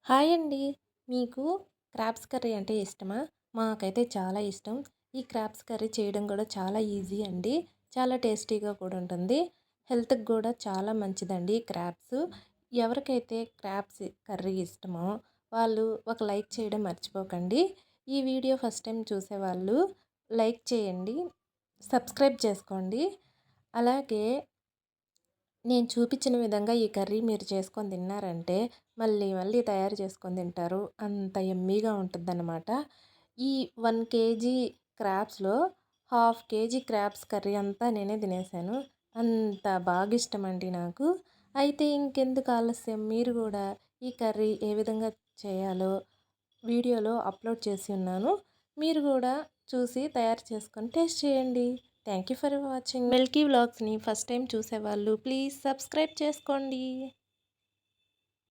Hi అండి. మీకు crabs curry అంటే ఇష్టమా? మాకైతే చాలా ఇష్టం. ఈ క్రాబ్స్ కర్రీ చేయడం కూడా చాలా ఈజీ అండి. చాలా టేస్టీగా కూడా ఉంటుంది. హెల్త్‌కి కూడా చాలా మంచిదండి క్రాబ్స్. ఎవరికైతే క్రాబ్స్ కర్రీ ఇష్టమో వాళ్ళు ఒక లైక్ చేయడం మర్చిపోకండి. ఈ వీడియో ఫస్ట్ టైం చూసేవాళ్ళు లైక్ చేయండి. సబ్స్క్రైబ్ చేసుకోండి. అలాగే నేను చూపించిన విధంగా ఈ కర్రీ మీరు చేసుకొని తిన్నారంటే మళ్ళీ మళ్ళీ తయారు చేసుకొని తింటారు. అంత యమ్మీగా ఉంటుందన్నమాట. ఈ 1 కేజీ క్రాబ్స్‌లో హాఫ్ కేజీ క్రాబ్స్ కర్రీ అంతా నేనే తినేసాను. అంత బాగా ఇష్టమండి నాకు. అయితే ఇంకెందుకు ఆలస్యం, మీరు కూడా ఈ కర్రీ ఏ విధంగా చేయాలో వీడియోలో అప్లోడ్ చేసి ఉన్నాను. మీరు కూడా చూసి తయారు చేసుకొని టేస్ట్ చేయండి. Thank you for watching. Milky వ్లాగ్స్‌ని ఫస్ట్ టైం చూసేవాళ్ళు ప్లీజ్ సబ్స్క్రైబ్ చేసుకోండి.